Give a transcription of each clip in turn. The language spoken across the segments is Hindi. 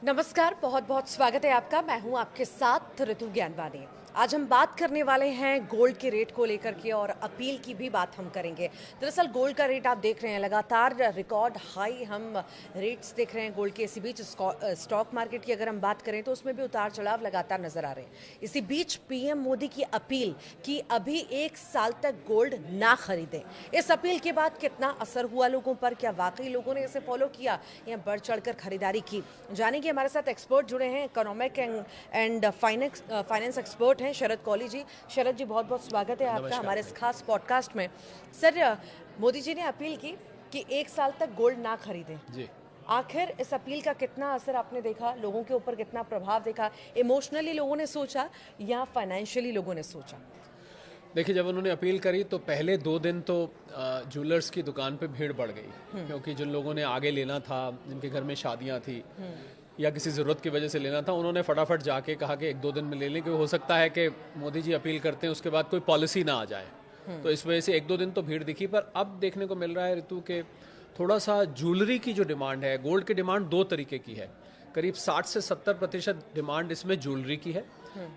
नमस्कार, बहुत बहुत स्वागत है आपका। मैं हूं आपके साथ ऋतु ज्ञानवानी। आज हम बात करने वाले हैं गोल्ड के रेट को लेकर के और अपील की भी बात हम करेंगे। दरअसल गोल्ड का रेट आप देख रहे हैं, लगातार रिकॉर्ड हाई हम रेट्स देख रहे हैं गोल्ड के। इसी बीच स्टॉक मार्केट की अगर हम बात करें तो उसमें भी उतार चढ़ाव लगातार नजर आ रहे हैं। इसी बीच पीएम मोदी की अपील कि अभी 1 साल तक गोल्ड ना खरीदें। इस अपील के बाद कितना असर हुआ लोगों पर, क्या वाकई लोगों ने इसे फॉलो किया या बढ़ चढ़कर खरीदारी की, जानेंगे। हमारे साथ एक्सपर्ट जुड़े हैं, इकोनॉमिक एंड फाइनेंस एक्सपर्ट हैं शरद कौली जी। शरद जी, बहुत बहुत स्वागत है आपका हमारे इस खास पॉडकास्ट में। सर, मोदी जी ने अपील की कि 1 साल तक गोल्ड ना खरीदें जी। आखिर इस अपील का कितना असर आपने देखा, लोगों के ऊपर कितना प्रभाव देखा? इमोशनली लोगों ने सोचा या फाइनेंशियली लोगों ने सोचा? देखिए, जब उन्होंने अपील करी तो पहले 2 दिन तो ज्वेलर्स की दुकान पे भीड़ बढ़ गई, क्योंकि जिन लोगों ने आगे लेना था, जिनके घर में शादियां थी या किसी ज़रूरत की वजह से लेना था, उन्होंने फटाफट जाके कहा कि 1-2 दिन में ले लें, क्योंकि हो सकता है कि मोदी जी अपील करते हैं उसके बाद कोई पॉलिसी ना आ जाए। तो इस वजह से 1-2 दिन तो भीड़ दिखी। पर अब देखने को मिल रहा है ऋतु के थोड़ा सा ज्वेलरी की जो डिमांड है, गोल्ड की डिमांड 2 तरीके की है। करीब 60 से 70% डिमांड इसमें ज्वेलरी की है,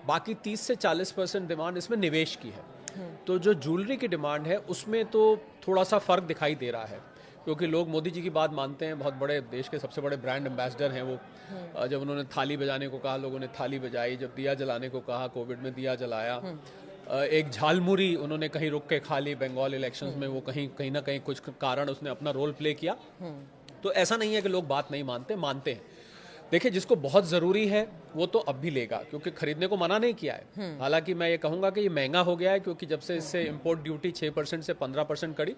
बाकी 30 से 40% डिमांड इसमें निवेश की है। तो जो ज्वेलरी की डिमांड है उसमें तो थोड़ा सा फ़र्क दिखाई दे रहा है, क्योंकि लोग मोदी जी की बात मानते हैं। बहुत बड़े देश के सबसे बड़े ब्रांड एम्बेसडर हैं वो। जब उन्होंने थाली बजाने को कहा, लोगों ने थाली बजाई। जब दिया जलाने को कहा, कोविड में दिया जलाया। एक झालमुरी उन्होंने कहीं रुक के खा ली बंगाल इलेक्शंस में, वो कहीं ना कहीं कुछ कारण उसने अपना रोल प्ले किया। तो ऐसा नहीं है कि लोग बात नहीं मानते, मानते हैं। देखिए, जिसको बहुत ज़रूरी है वो तो अब भी लेगा, क्योंकि खरीदने को मना नहीं किया है। हालांकि मैं ये कहूँगा कि ये महंगा हो गया है, क्योंकि जब से इससे इंपोर्ट ड्यूटी 6% से 15% करी,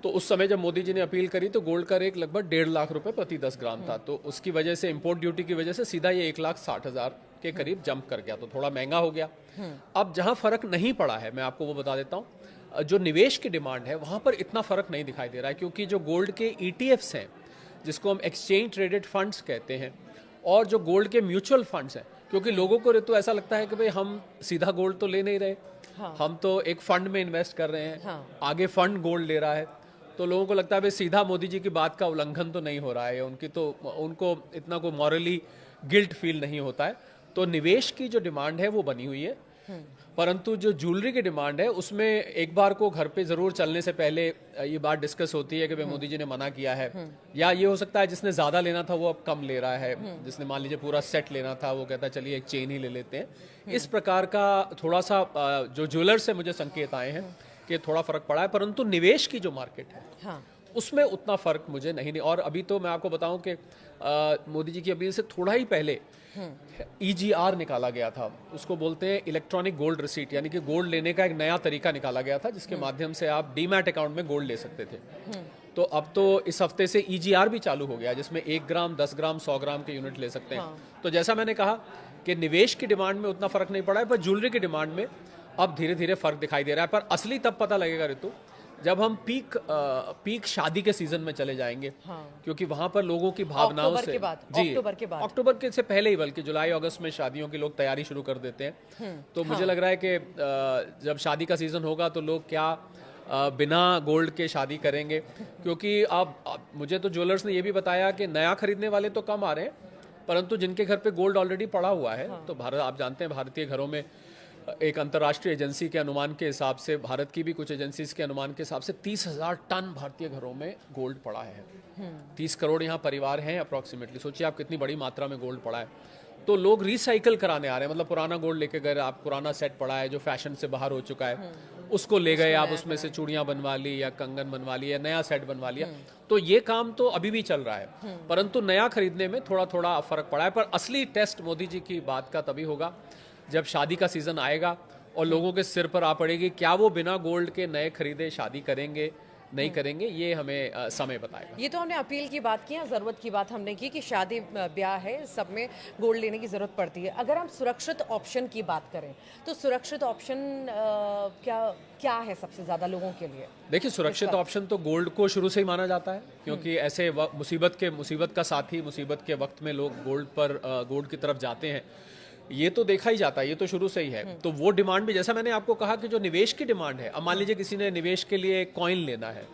तो उस समय जब मोदी जी ने अपील करी तो गोल्ड का रेट लगभग 1.5 लाख रुपए प्रति 10 ग्राम था। तो उसकी वजह से, इंपोर्ट ड्यूटी की वजह से सीधा ये 1,60,000 के करीब जंप कर गया, तो थोड़ा महंगा हो गया। अब जहाँ फर्क नहीं पड़ा है, मैं आपको वो बता देता हूँ। जो निवेश की डिमांड है वहाँ पर इतना फर्क नहीं दिखाई दे रहा है, क्योंकि जो गोल्ड के ETFs हैं, जिसको हम एक्सचेंज ट्रेडेड फंड्स कहते हैं, और जो गोल्ड के म्यूचुअल फंड्स हैं, क्योंकि लोगों को तो ऐसा लगता है कि भाई हम सीधा गोल्ड तो ले नहीं रहे। हाँ। हम तो एक फंड में इन्वेस्ट कर रहे हैं। हाँ। आगे फंड गोल्ड ले रहा है, तो लोगों को लगता है भाई सीधा मोदी जी की बात का उल्लंघन तो नहीं हो रहा है, उनको इतना कोई मॉरली गिल्ट फील नहीं होता है। तो निवेश की जो डिमांड है वो बनी हुई है, परंतु जो ज्वेलरी की डिमांड है उसमें एक बार को घर पे जरूर चलने से पहले ये बात डिस्कस होती है कि भाई मोदी जी ने मना किया है, या ये हो सकता है जिसने ज्यादा लेना था वो अब कम ले रहा है। जिसने मान लीजिए पूरा सेट लेना था वो कहता है चलिए एक चेन ही ले लेते हैं। इस प्रकार का थोड़ा सा जो ज्वेलर से मुझे संकेत आए हैं कि थोड़ा फर्क पड़ा है, परंतु निवेश की जो मार्केट है, हाँ, उसमें उतना फर्क मुझे नहीं। और अभी तो मैं आपको बताऊं कि मोदी जी की अपील से थोड़ा ही पहले EGR निकाला गया था, उसको बोलते हैं इलेक्ट्रॉनिक गोल्ड रिसीट, यानी कि गोल्ड लेने का एक नया तरीका निकाला गया था, जिसके माध्यम से आप डीमैट अकाउंट में गोल्ड ले सकते थे। तो अब तो इस हफ्ते से EGR भी चालू हो गया, जिसमें 1 ग्राम, 10 ग्राम, 100 ग्राम के यूनिट ले सकते हैं। हाँ। तो जैसा मैंने कहा कि निवेश की डिमांड में उतना फर्क नहीं पड़ा है, पर ज्वेलरी की डिमांड में अब धीरे धीरे फर्क दिखाई दे रहा है। पर असली तब पता लगेगा ऋतु, जब हम पीक शादी के सीजन में चले जाएंगे। हाँ। क्योंकि वहां पर लोगों की भावनाओं से अक्टूबर के से पहले ही, बल्कि जुलाई अगस्त में शादियों की लोग तैयारी शुरू कर देते हैं। तो हाँ, मुझे लग रहा है कि जब शादी का सीजन होगा तो लोग क्या बिना गोल्ड के शादी करेंगे। क्योंकि अब मुझे तो ज्वेलर्स ने ये भी बताया कि नया खरीदने वाले तो कम आ रहे हैं, परंतु जिनके घर पे गोल्ड ऑलरेडी पड़ा हुआ है। हाँ। तो भारत, आप जानते हैं भारतीय घरों में एक अंतर्राष्ट्रीय एजेंसी के अनुमान के हिसाब से, भारत की भी कुछ एजेंसीज के अनुमान के हिसाब से 30,000 टन भारतीय घरों में गोल्ड पड़ा है। 30 करोड़ यहाँ परिवार हैं अप्रॉक्सीमेटली। सोचिए आप कितनी बड़ी मात्रा में गोल्ड पड़ा है। तो लोग रिसाइकिल कराने आ रहे हैं, मतलब पुराना गोल्ड लेके गए, आप पुराना सेट पड़ा है जो फैशन से बाहर हो चुका है, उसको ले गए आप, उसमें से चूड़ियां बनवा ली या कंगन बनवा ली या नया सेट बनवा लिया। तो ये काम तो अभी भी चल रहा है, परंतु नया खरीदने में थोड़ा थोड़ा फर्क पड़ा है। पर असली टेस्ट मोदी जी की बात का तभी होगा जब शादी का सीजन आएगा और लोगों के सिर पर आ पड़ेगी, क्या वो बिना गोल्ड के नए खरीदे शादी करेंगे, नहीं करेंगे, ये हमें समय बताएगा। ये तो हमने अपील की बात की, ज़रूरत की बात हमने की कि शादी ब्याह है, सब में गोल्ड लेने की ज़रूरत पड़ती है। अगर हम सुरक्षित ऑप्शन की बात करें तो सुरक्षित ऑप्शन क्या है सबसे ज़्यादा लोगों के लिए? देखिए, सुरक्षित ऑप्शन तो गोल्ड को शुरू से ही माना जाता है, क्योंकि ऐसे मुसीबत का साथी, मुसीबत के वक्त में लोग गोल्ड की तरफ जाते हैं। ये तो देखा ही जाता है, ये तो शुरू से ही है। तो वो डिमांड भी, जैसा मैंने आपको कहा कि जो निवेश की डिमांड है, अब मान लीजिए किसी ने निवेश के लिए कॉइन लेना है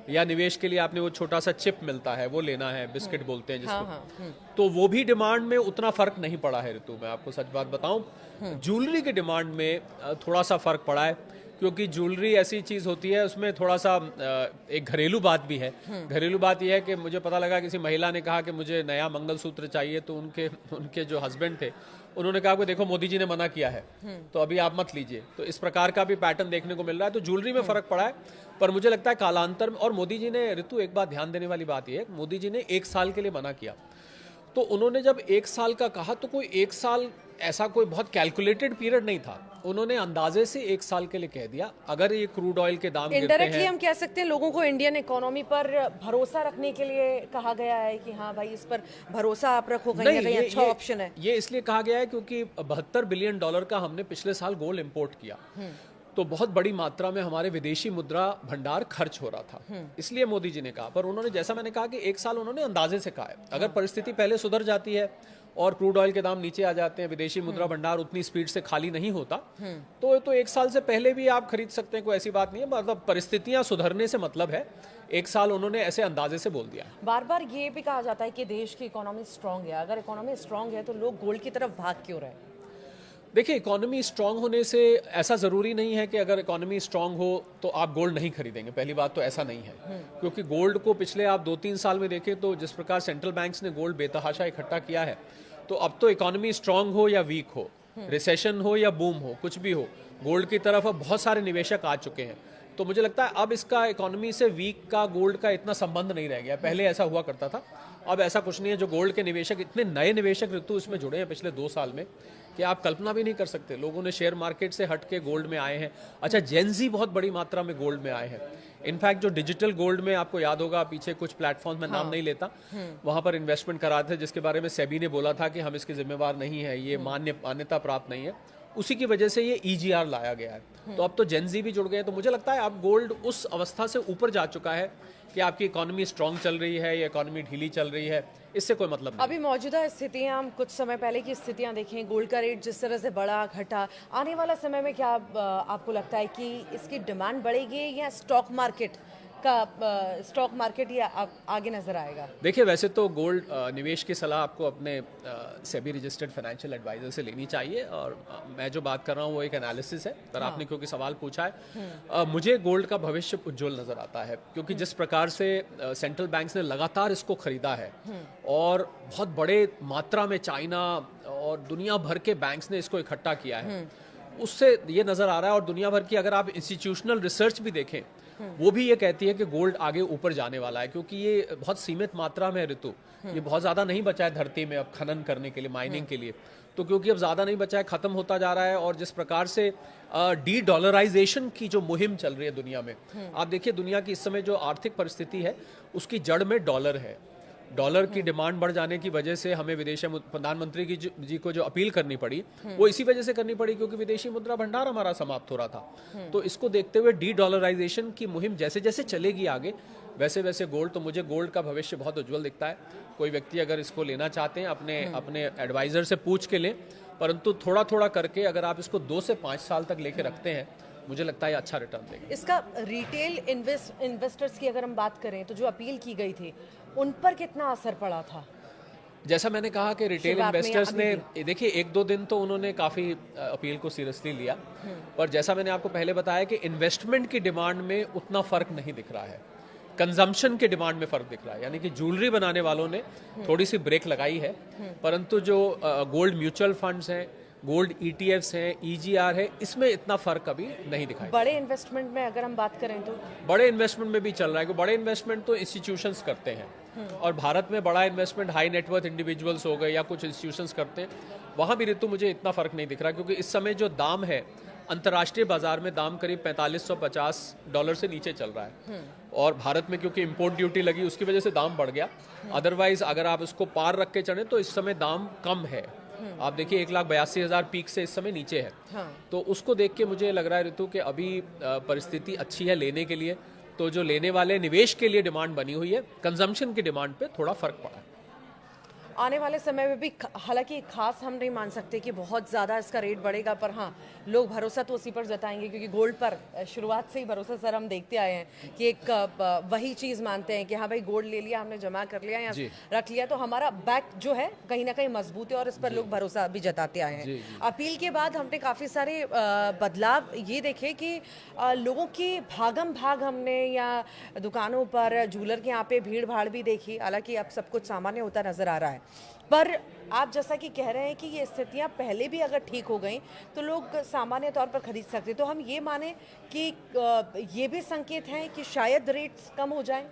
या निवेश के लिए आपने वो छोटा सा चिप मिलता है वो लेना है, बिस्किट बोलते हैं जिसको, तो वो भी डिमांड में उतना फर्क नहीं पड़ा है ऋतु। मैं आपको सच बात बताऊं, ज्वेलरी की डिमांड में थोड़ा सा फर्क पड़ा है, क्योंकि ज्वेलरी ऐसी चीज़ होती है उसमें थोड़ा सा एक घरेलू बात भी है। घरेलू बात यह है कि मुझे पता लगा किसी महिला ने कहा कि मुझे नया मंगलसूत्र चाहिए, तो उनके जो हस्बैंड थे उन्होंने कहा कि देखो मोदी जी ने मना किया है तो अभी आप मत लीजिए। तो इस प्रकार का भी पैटर्न देखने को मिल रहा है। तो ज्वेलरी में फर्क पड़ा है, पर मुझे लगता है कालांतर में, और मोदी जी ने, ऋतु एक बात ध्यान देने वाली बात यह है, मोदी जी ने 1 साल के लिए मना किया। तो उन्होंने जब 1 साल का कहा तो कोई 1 साल ऐसा कोई बहुत कैलकुलेटेड पीरियड नहीं था, उन्होंने अंदाजे से 1 साल के लिए कह दिया। अगर ये क्रूड ऑयल के दाम गिरते इनडायरेक्टली हैं, हम कह सकते हैं लोगों को इंडियन इकोनॉमी पर भरोसा रखने के लिए कहा गया है कि हाँ भाई इस पर भरोसा आप रखो, कहीं ना कहीं अच्छा ऑप्शन है। ये इसलिए कहा गया है क्योंकि $72 बिलियन का हमने पिछले साल गोल्ड इंपोर्ट किया, तो बहुत बड़ी मात्रा में हमारे विदेशी मुद्रा भंडार खर्च हो रहा था, इसलिए मोदी जी ने कहा। पर उन्होंने, जैसा मैंने कहा कि 1 साल उन्होंने अंदाजे से कहा है। अगर परिस्थिति पहले सुधर जाती है और क्रूड ऑयल के दाम नीचे आ जाते हैं, विदेशी मुद्रा भंडार उतनी स्पीड से खाली नहीं होता, तो 1 साल से पहले भी आप खरीद सकते हैं, कोई ऐसी बात नहीं है। मतलब परिस्थितियां सुधरने से मतलब है, 1 साल उन्होंने ऐसे अंदाजे से बोल दिया। बार बार ये भी कहा जाता है कि देश की इकोनॉमी स्ट्रांग है, अगर इकोनॉमी स्ट्रांग है तो लोग गोल्ड की तरफ भाग क्यों रहे? देखिए, इकोनॉमी स्ट्रांग होने से ऐसा ज़रूरी नहीं है कि अगर इकोनॉमी स्ट्रांग हो तो आप गोल्ड नहीं खरीदेंगे। पहली बात तो ऐसा नहीं है, क्योंकि गोल्ड को पिछले आप 2-3 साल में देखें तो जिस प्रकार सेंट्रल बैंक्स ने गोल्ड बेतहाशा इकट्ठा किया है, तो अब तो इकोनॉमी स्ट्रांग हो या वीक हो, रिसेशन हो या बूम हो, कुछ भी हो, गोल्ड की तरफ अब बहुत सारे निवेशक आ चुके हैं। तो मुझे लगता है अब इसका इकोनॉमी से वीक का गोल्ड का इतना संबंध नहीं रह गया। पहले ऐसा हुआ करता था, अब ऐसा कुछ नहीं है। जो गोल्ड के निवेशक, इतने नए निवेशक ऋतु इसमें जुड़े हैं पिछले 2 साल में कि आप कल्पना भी नहीं कर सकते। लोगों ने शेयर मार्केट से हट के गोल्ड में आए हैं। अच्छा, जेनजी बहुत बड़ी मात्रा में गोल्ड में आए हैं। इनफैक्ट जो डिजिटल गोल्ड में, आपको याद होगा पीछे कुछ प्लेटफॉर्म में, नाम नहीं लेता, वहां पर इन्वेस्टमेंट करा थे, जिसके बारे में सेबी ने बोला था कि हम इसके जिम्मेवार नहीं है, ये मान्यता प्राप्त नहीं है। उसी की वजह से ये EGR लाया गया है। तो अब तो जेनजी भी जुड़ गए। तो मुझे लगता है अब गोल्ड उस अवस्था से ऊपर जा चुका है कि आपकी इकोनॉमी स्ट्रांग चल रही है या इकोनॉमी ढीली चल रही है, इससे कोई मतलब नहीं। अभी मौजूदा स्थितियां, हम कुछ समय पहले की स्थितियां देखें, गोल्ड का रेट जिस तरह से बढ़ा घटा, आने वाला समय में क्या आपको लगता है कि इसकी डिमांड बढ़ेगी या स्टॉक मार्केट या आगे नजर आएगा? देखिए, वैसे तो गोल्ड निवेश की सलाह आपको अपने सेबी रजिस्टर्ड फाइनेंशियल एडवाइजर से लेनी चाहिए, और मैं जो बात कर रहा हूँ वो एक एनालिसिस है। पर आपने क्योंकि सवाल पूछा है, मुझे गोल्ड का भविष्य उज्जवल नजर आता है, क्योंकि जिस प्रकार से सेंट्रल बैंक्स ने लगातार इसको खरीदा है और बहुत बड़े मात्रा में चाइना और दुनिया भर के बैंक्स ने इसको इकट्ठा किया है, उससे ये नजर आ रहा है। और दुनिया भर की अगर आप इंस्टीट्यूशनल रिसर्च भी देखें, वो भी ये कहती है कि गोल्ड आगे ऊपर जाने वाला है, क्योंकि ये बहुत सीमित मात्रा में ऋतु, ये बहुत ज्यादा नहीं बचा है धरती में अब खनन करने के लिए, माइनिंग के लिए। तो क्योंकि अब ज्यादा नहीं बचा है, खत्म होता जा रहा है। और जिस प्रकार से डी-डॉलराइजेशन की जो मुहिम चल रही है दुनिया में, आप देखिए दुनिया की इस समय जो आर्थिक परिस्थिति है उसकी जड़ में डॉलर है। डॉलर की डिमांड बढ़ जाने की वजह से हमें विदेशी प्रधानमंत्री जी को जो अपील करनी पड़ी, वो इसी वजह से करनी पड़ी क्योंकि विदेशी मुद्रा भंडार हमारा समाप्त हो रहा था। तो इसको देखते हुए डी-डॉलराइजेशन की मुहिम जैसे जैसे चलेगी आगे, वैसे वैसे गोल्ड, तो मुझे गोल्ड का भविष्य बहुत उज्जवल दिखता है। कोई व्यक्ति अगर इसको लेना चाहते हैं अपने एडवाइजर से पूछ के लें, परंतु थोड़ा थोड़ा करके अगर आप इसको 2 से 5 साल तक लेके रखते हैं, मुझे लगता है अच्छा रिटर्न देगा। इसका रिटेल इन्वेस्टर्स की अगर हम बात करें तो जो अपील की गई थी उन पर कितना असर पड़ा था? जैसा मैंने कहा कि रिटेल इन्वेस्टर्स ने, देखिए 1-2 दिन तो उन्होंने काफ़ी अपील को सीरियसली लिया, पर जैसा मैंने आपको पहले बताया कि इन्वेस्टमेंट की डिमांड में उतना फ़र्क नहीं दिख रहा है, कंजम्पशन के डिमांड में फ़र्क दिख रहा है। यानी कि ज्वेलरी बनाने वालों ने थोड़ी सी ब्रेक लगाई है, परंतु जो गोल्ड म्यूचुअल फंड्स हैं, गोल्ड ETFs हैं, EGR है, इसमें इतना फर्क अभी नहीं दिखाई। बड़े इन्वेस्टमेंट में अगर हम बात करें तो बड़े इन्वेस्टमेंट में भी चल रहा है, बड़े इन्वेस्टमेंट तो इंस्टीट्यूशंस करते हैं, और भारत में बड़ा इन्वेस्टमेंट हाई नेटवर्थ इंडिविजुअल्स हो गए या कुछ इंस्टीट्यूशंस करते हैं, वहाँ भी ऋतु मुझे इतना फर्क नहीं दिख रहा, क्योंकि इस समय जो दाम है अंतर्राष्ट्रीय बाजार में, दाम करीब $4550 से नीचे चल रहा है, और भारत में क्योंकि इंपोर्ट ड्यूटी लगी उसकी वजह से दाम बढ़ गया। अदरवाइज अगर आप इसको पार रख के चलें तो इस समय दाम कम है। आप देखिए 1,82,000 पीक से इस समय नीचे है। तो उसको देख के मुझे लग रहा है ऋतु कि अभी परिस्थिति अच्छी है लेने के लिए। तो जो लेने वाले निवेश के लिए डिमांड बनी हुई है, कंजम्पशन की डिमांड पे थोड़ा फर्क पड़ा है। आने वाले समय में भी हालांकि खास हम नहीं मान सकते कि बहुत ज़्यादा इसका रेट बढ़ेगा, पर हाँ लोग भरोसा तो उसी पर जताएंगे क्योंकि गोल्ड पर शुरुआत से ही भरोसा सर हम देखते आए हैं कि एक वही चीज़ मानते हैं कि हाँ भाई गोल्ड ले लिया हमने, जमा कर लिया या रख लिया तो हमारा बैक जो है कहीं ना कहीं मजबूत है और इस पर लोग भरोसा भी जताते आए हैं। अपील के बाद हमने काफ़ी सारे बदलाव ये देखे कि लोगों की भागम भाग हमने या दुकानों पर जूलर के यहाँ पे भीड़ भाड़ भी देखी। हालांकि अब सब कुछ सामान्य होता नजर आ रहा है, पर आप जैसा कि कह रहे हैं कि ये स्थितियां पहले भी अगर ठीक हो गई तो लोग सामान्य तौर पर खरीद सकते, तो हम ये माने कि ये भी संकेत हैं कि शायद रेट्स कम हो जाएं।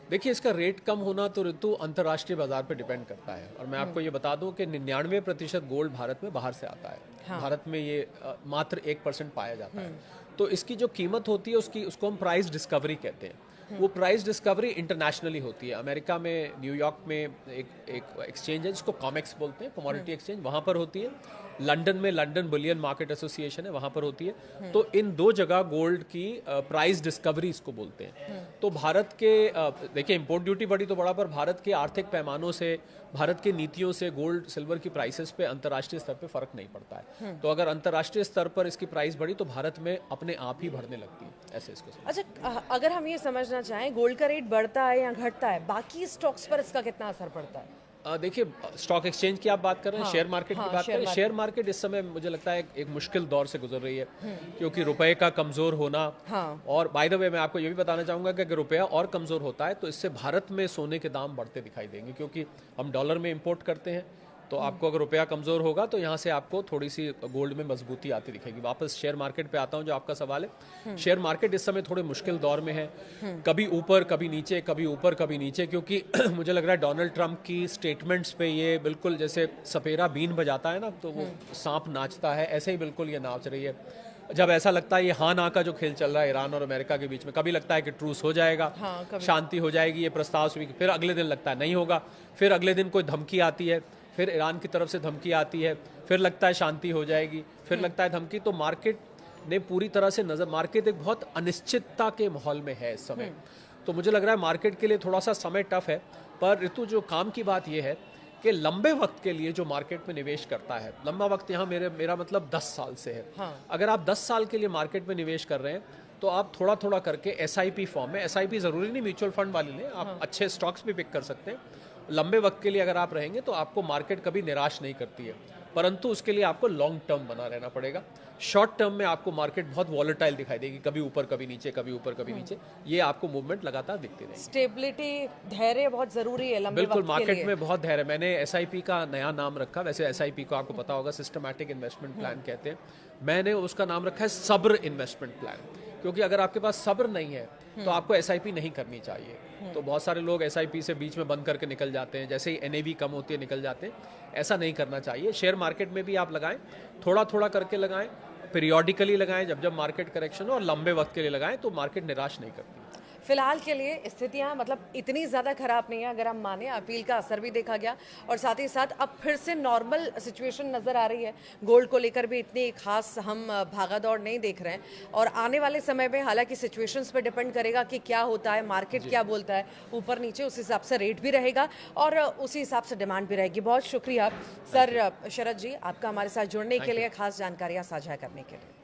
देखिए, इसका रेट कम होना तो ऋतु अंतर्राष्ट्रीय बाजार पर डिपेंड करता है, और मैं आपको ये बता दूं कि 99% गोल्ड भारत में बाहर से आता है। हाँ। भारत में ये मात्र 1% पाया जाता है। तो इसकी जो कीमत होती है उसको हम प्राइस डिस्कवरी कहते हैं। वो प्राइस डिस्कवरी इंटरनेशनली होती है। अमेरिका में न्यूयॉर्क में एक एक्सचेंज है जिसको कॉमेक्स बोलते हैं, कमोडिटी एक्सचेंज, वहाँ पर होती है। लंदन में लंदन बुलियन मार्केट एसोसिएशन है, वहाँ पर होती है। तो इन दो जगह गोल्ड की प्राइस डिस्कवरी इसको बोलते हैं। तो भारत के देखिए इंपोर्ट ड्यूटी बढ़ी तो बड़ा, पर भारत के आर्थिक पैमानों से, भारत की नीतियों से गोल्ड सिल्वर की प्राइसेस पे अंतर्राष्ट्रीय स्तर पे फर्क नहीं पड़ता है। तो अगर अंतर्राष्ट्रीय स्तर पर इसकी प्राइस बढ़ी तो भारत में अपने आप ही बढ़ने लगती है, ऐसे इसको। अच्छा, अगर हम ये समझना चाहें गोल्ड का रेट बढ़ता है या घटता है, बाकी स्टॉक्स पर इसका कितना असर पड़ता है? देखिए, स्टॉक एक्सचेंज की आप बात कर रहे हैं, शेयर मार्केट की बात कर रहे हैं। शेयर मार्केट इस समय मुझे लगता है एक मुश्किल दौर से गुजर रही है, क्योंकि रुपए का कमजोर होना। और बाय द वे मैं आपको ये भी बताना चाहूंगा कि अगर रुपया और कमजोर होता है तो इससे भारत में सोने के दाम बढ़ते दिखाई देंगे, क्योंकि हम डॉलर में इंपोर्ट करते हैं। तो आपको अगर रुपया कमजोर होगा तो यहाँ से आपको थोड़ी सी गोल्ड में मजबूती आती दिखेगी। वापस शेयर मार्केट पे आता हूँ, जो आपका सवाल है। शेयर मार्केट इस समय थोड़े मुश्किल दौर में है, कभी ऊपर कभी नीचे, कभी ऊपर कभी नीचे, क्योंकि मुझे लग रहा है डोनाल्ड ट्रंप की स्टेटमेंट्स पे ये बिल्कुल जैसे सपेरा बीन बजाता है ना, तो वो सांप नाचता है, ऐसे ही बिल्कुल ये नाच रही है। जब ऐसा लगता है ये हाँ ना का जो खेल चल रहा है ईरान और अमेरिका के बीच में, कभी लगता है कि ट्रूस हो जाएगा, शांति हो जाएगी, ये प्रस्ताव स्वीकार, फिर अगले दिन लगता है नहीं होगा, फिर अगले दिन कोई धमकी आती है, फिर ईरान की तरफ से धमकी आती है, फिर लगता है शांति हो जाएगी, फिर लगता है धमकी। तो मार्केट ने पूरी तरह से मार्केट एक बहुत अनिश्चितता के माहौल में है इस समय। तो मुझे लग रहा है मार्केट के लिए थोड़ा सा समय टफ है। पर ऋतु, जो काम की बात यह है कि लंबे वक्त के लिए जो मार्केट में निवेश करता है, लंबा वक्त यहाँ मेरा मतलब 10 साल से है। अगर आप 10 साल के लिए मार्केट में निवेश कर रहे हैं तो आप थोड़ा थोड़ा करके SIP फॉर्म में, SIP जरूरी नहीं म्यूचुअल फंड वाली लें, आप अच्छे स्टॉक्स भी पिक कर सकते हैं। लंबे वक्त के लिए अगर आप रहेंगे तो आपको मार्केट कभी निराश नहीं करती है, परंतु उसके लिए आपको लॉन्ग टर्म बना रहना पड़ेगा। शॉर्ट टर्म में आपको मार्केट बहुत वॉलेटाइल दिखाई देगी, कभी ऊपर कभी नीचे, कभी ऊपर कभी नीचे, ये आपको मूवमेंट लगातार दिखती रहेगी। स्टेबिलिटी, धैर्य बहुत जरूरी है लंबे बिल्कुल, वक्त के मार्केट लिए। में बहुत धैर्य। मैंने SIP का नया नाम रखा, वैसे SIP को आपको पता होगा सिस्टमैटिक इन्वेस्टमेंट प्लान कहते हैं, मैंने उसका नाम रखा है सब्र इन्वेस्टमेंट प्लान, क्योंकि अगर आपके पास सब्र नहीं है तो आपको SIP नहीं करनी चाहिए। तो बहुत सारे लोग SIP से बीच में बंद करके निकल जाते हैं, जैसे ही NAV कम होती है निकल जाते हैं, ऐसा नहीं करना चाहिए। शेयर मार्केट में भी आप लगाएं, थोड़ा थोड़ा करके लगाएं, पीरियोडिकली लगाएं, जब जब मार्केट करेक्शन हो, और लंबे वक्त के लिए लगाएं तो मार्केट निराश नहीं करती। फिलहाल के लिए स्थितियां मतलब इतनी ज़्यादा खराब नहीं है अगर हम माने, अपील का असर भी देखा गया और साथ ही साथ अब फिर से नॉर्मल सिचुएशन नज़र आ रही है। गोल्ड को लेकर भी इतनी खास हम भागादौड़ नहीं देख रहे हैं, और आने वाले समय में हालांकि सिचुएशंस पे डिपेंड करेगा कि क्या होता है, मार्केट क्या बोलता है, ऊपर नीचे, उस हिसाब से रेट भी रहेगा और उसी हिसाब से डिमांड भी रहेगी। बहुत शुक्रिया सर शरद जी आपका हमारे साथ जुड़ने के लिए, खास जानकारियाँ साझा करने के लिए।